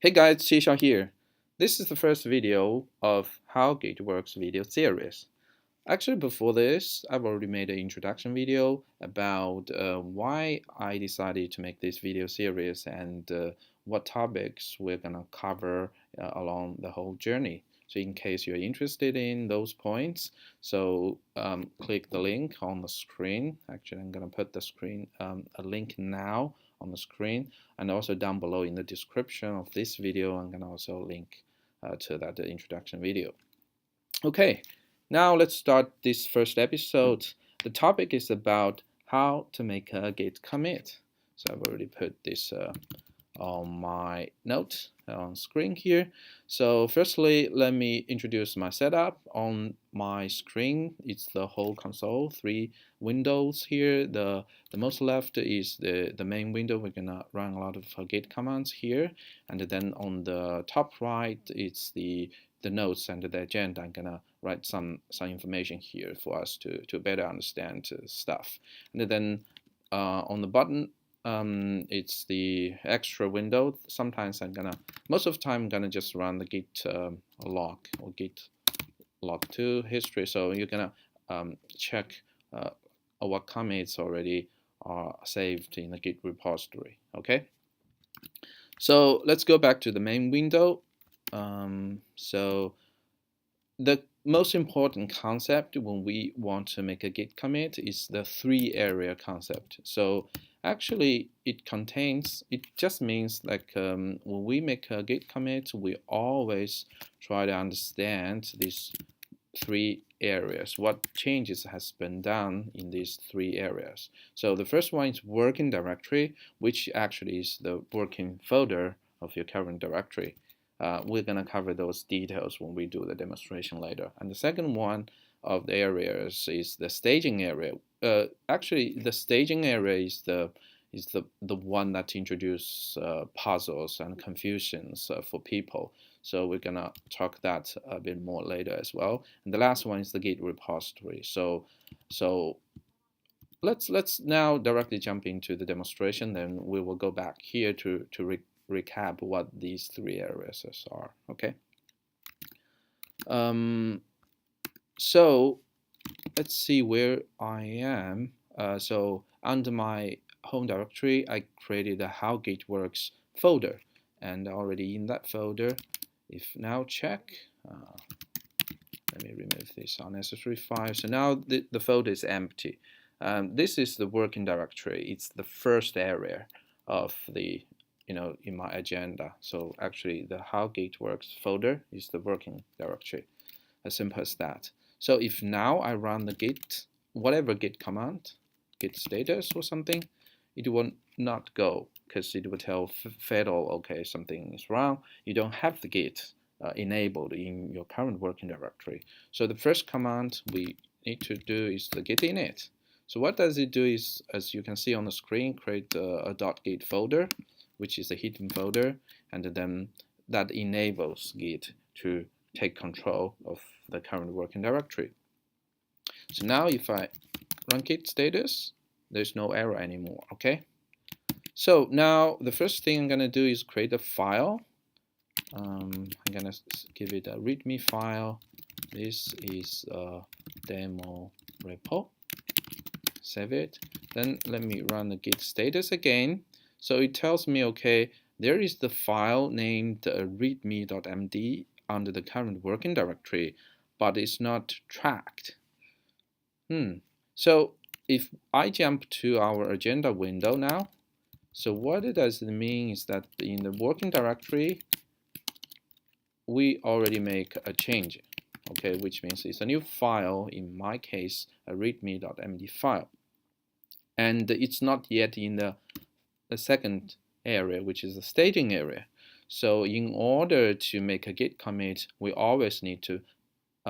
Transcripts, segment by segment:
Hey guys, Shisha here. This is the first video of How Git Works video series. Actually, before this, I've already made an introduction video about why I decided to make this video series and what topics we're gonna cover along the whole journey. So in case you're interested in those points, so click the link on the screen. Actually, I'm gonna put the screen a link now on the screen, and also down below in the description of this video, I'm gonna also link to that introduction video. Okay. Now let's start this first episode. The topic is about how to make a Git commit. So I've already put this on my note on screen here. So firstly, let me introduce my setup. On my screen, it's the whole console, 3 windows here. The most left is the main window. We're gonna run a lot of Git commands here. And then on the top right, it's the notes and the agenda. I'm gonna write some information here for us to better understand stuff. And then on the bottom, it's the extra window. Sometimes most of the time I'm gonna just run the git log or git log2 history. So you're gonna check what commits already are saved in the Git repository. Okay. So let's go back to the main window. So the most important concept when we want to make a Git commit is the 3 area concept. So actually it just means like when we make a Git commit, we always try to understand these 3 areas, what changes has been done in these 3 areas. So the first one is working directory, which actually is the working folder of your current directory. We're going to cover those details when we do the demonstration later. And the second one of the areas is the staging area. Actually, the staging area is the one that introduces puzzles and confusions for people. So we're gonna talk that a bit more later as well. And the last one is the Git repository. So let's now directly jump into the demonstration. Then we will go back here to recap what these 3 areas are. Okay. So let's see where I am. So under my home directory, I created a How Git Works folder, and already in that folder, if now check, let me remove this unnecessary file. So now the folder is empty. This is the working directory. It's the first area of the in my agenda. So actually the How Git Works folder is the working directory. As simple as that. So if now I run the git, whatever git command, git status or something, it will not go because it will tell fatal, okay, something is wrong. You don't have the git enabled in your current working directory. So the first command we need to do is the git init. So what does it do is, as you can see on the screen, create a .git folder, which is a hidden folder, and then that enables Git to take control of the current working directory. So now if I run git status, there's no error anymore, okay? So now the first thing I'm gonna do is create a file. I'm gonna give it a readme file. This is a demo repo. Save it. Then let me run the git status again. So it tells me, okay, there is the file named readme.md under the current working directory, but it's not tracked. So if I jump to our agenda window now, so what it does mean is that in the working directory, we already make a change, okay, which means it's a new file, in my case, a readme.md file. And it's not yet in the second area, which is the staging area. So in order to make a git commit, we always need to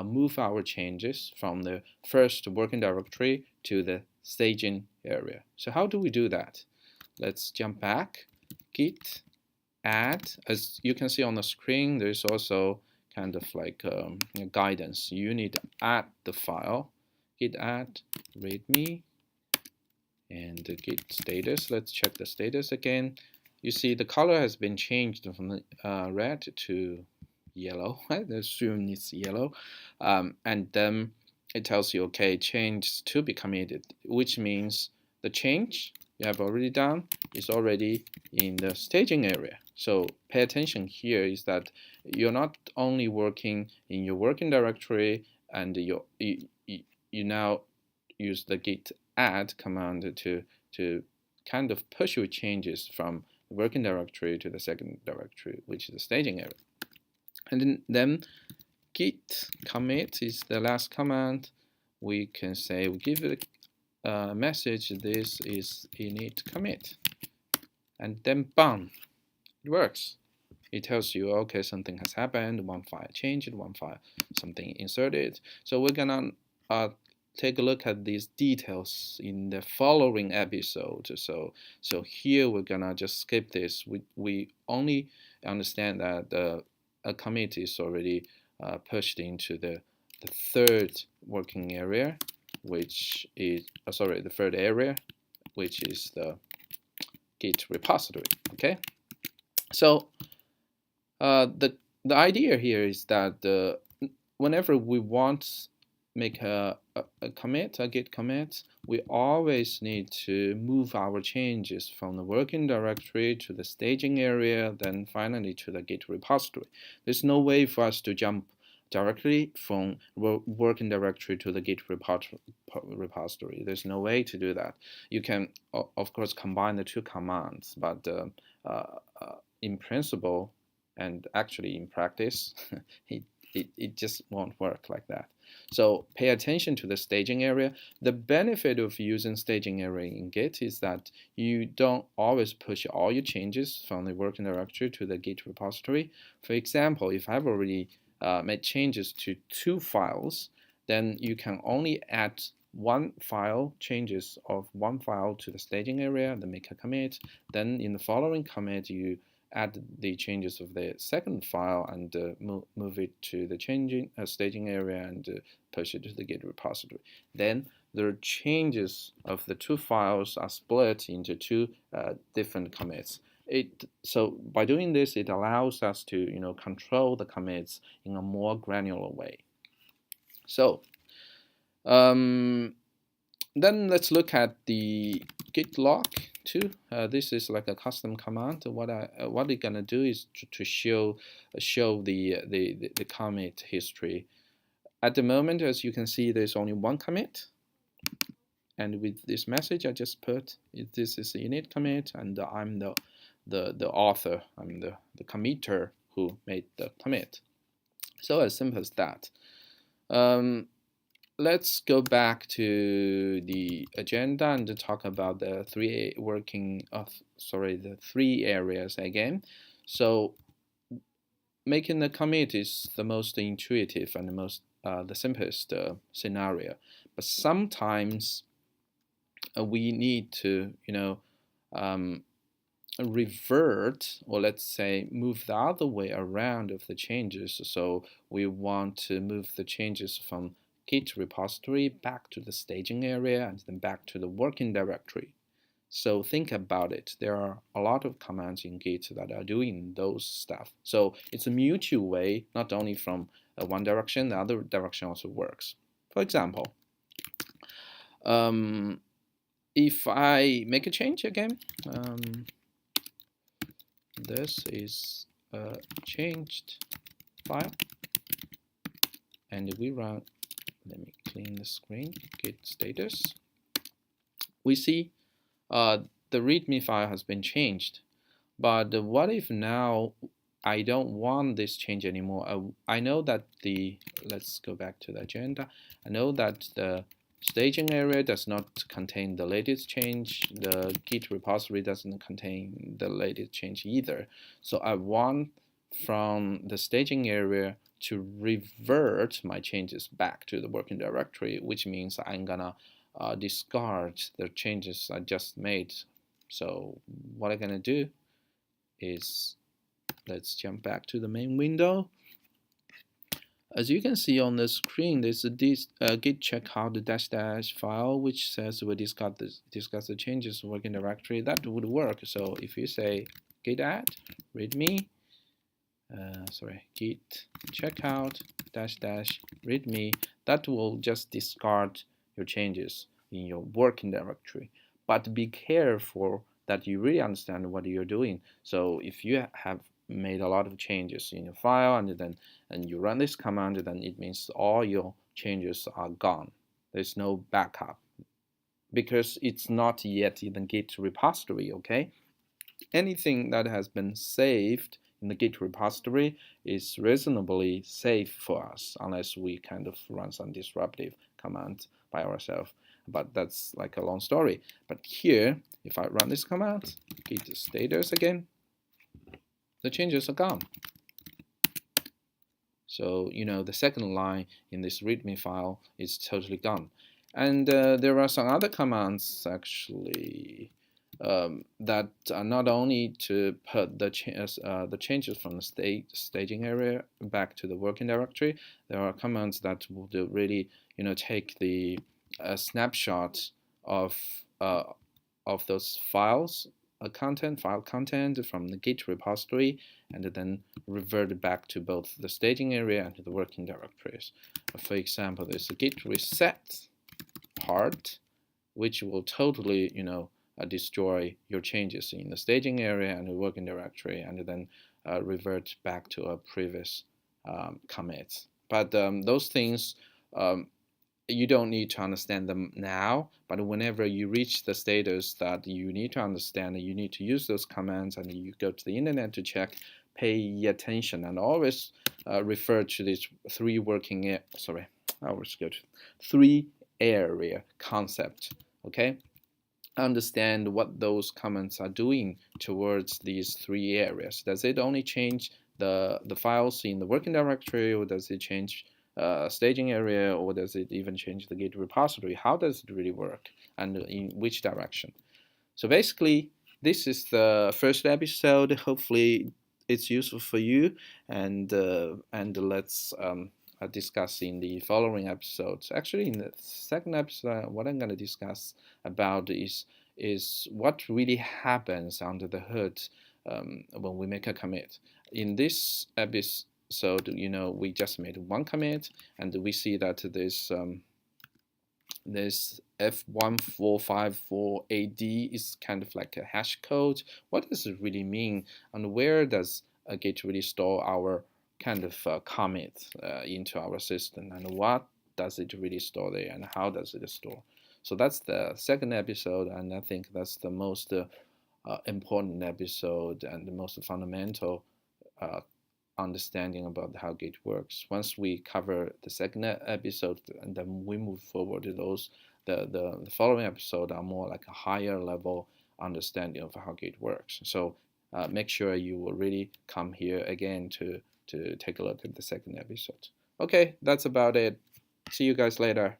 move our changes from the first working directory to the staging area. So how do we do that? Let's jump back. Git add. As you can see on the screen, there's also kind of like guidance. You need to add the file. Git add readme and the git status. Let's check the status again. you see the color has been changed from red to yellow. I assume it's yellow. And then it tells you, okay, change to be committed, which means the change you have already done is already in the staging area. So pay attention here is that you're not only working in your working directory and you now use the git add command to kind of push your changes from the working directory to the second directory, which is the staging area. And then git commit is the last command. We can say we give it a message, this is init commit, and then bam, it works. It tells you, okay, something has happened, one file changed, one file something inserted. So we're gonna take a look at these details in the following episode. So here we're gonna just skip this. We only understand that a commit is already pushed into the third working area, which is the third area, which is the Git repository. Okay, so the idea here is that whenever we want make a commit, a git commit, we always need to move our changes from the working directory to the staging area, then finally to the Git repository. There's no way for us to jump directly from working directory to the Git repository. There's no way to do that. You can, of course, combine the two commands, but in principle and actually in practice, it just won't work like that. So pay attention to the staging area. The benefit of using staging area in Git is that you don't always push all your changes from the working directory to the Git repository. For example, if I've already made changes to 2 files, then you can only add one file, changes of one file to the staging area, then make a commit. Then in the following commit, you add the changes of the second file and move it to the staging area and push it to the Git repository. Then the changes of the 2 files are split into 2 different commits. So by doing this, it allows us to control the commits in a more granular way. So then let's look at the git log too. This is like a custom command. What it's gonna do is to show the commit history. At the moment, as you can see, there's only one commit, and with this message, I just put this is the init commit, and I'm the author. I'm the committer who made the commit. So as simple as that. Let's go back to the agenda and talk about the 3 areas again. So making the commit is the most intuitive and the simplest scenario. But sometimes we need to revert, or let's say move the other way around of the changes. So we want to move the changes from Git repository back to the staging area and then back to the working directory. So think about it. There are a lot of commands in Git that are doing those stuff. So it's a mutual way, not only from one direction, the other direction also works. For example, if I make a change again, this is a changed file, and we run. Let me clean the screen, git status. We see the README file has been changed. But what if now I don't want this change anymore? I know that let's go back to the agenda. I know that the staging area does not contain the latest change. The Git repository doesn't contain the latest change either. So I want from the staging area to revert my changes back to the working directory, which means I'm gonna discard the changes I just made. So what I'm gonna do is, let's jump back to the main window. As you can see on the screen, there's a git checkout -- file which says we discuss the changes working directory. That would work. So if you say git add readme, git checkout dash dash readme. That will just discard your changes in your working directory. But be careful that you really understand what you're doing. So if you have made a lot of changes in your file and you run this command, then it means all your changes are gone. There's no backup because it's not yet in the Git repository, okay? Anything that has been saved in the Git repository is reasonably safe for us, unless we kind of run some disruptive command by ourselves. But that's like a long story. But here, if I run this command, git status again, the changes are gone. So, the second line in this README file is totally gone. And there are some other commands actually that are not only to put the changes from the staging area back to the working directory. There are commands that would really, take the snapshot of those files, file content from the Git repository, and then revert back to both the staging area and the working directories. For example, there's a git reset part, which will totally, destroy your changes in the staging area and the working directory, and then revert back to a previous commit. But those things, you don't need to understand them now, but whenever you reach the status that you need to understand, you need to use those commands, and you go to the internet to check, pay attention, and always refer to these three area concept, okay? Understand what those comments are doing towards these three areas. Does it only change the files in the working directory, or does it change staging area, or does it even change the Git repository? How does it really work, and in which direction? So basically, this is the first episode. Hopefully, it's useful for you, and let's discuss in the following episodes. Actually, in the second episode, what I'm going to discuss about is what really happens under the hood when we make a commit. In this episode, we just made one commit, and we see that this F1454AD is kind of like a hash code. What does it really mean, and where does Git really store our kind of commit into our system, and what does it really store there, and how does it store? So that's the second episode, and I think that's the most important episode and the most fundamental understanding about how Git works. Once we cover the second episode, and then we move forward to those, the following episode are more like a higher level understanding of how Git works. So make sure you will really come here again to take a look at the second episode. Okay, that's about it. See you guys later.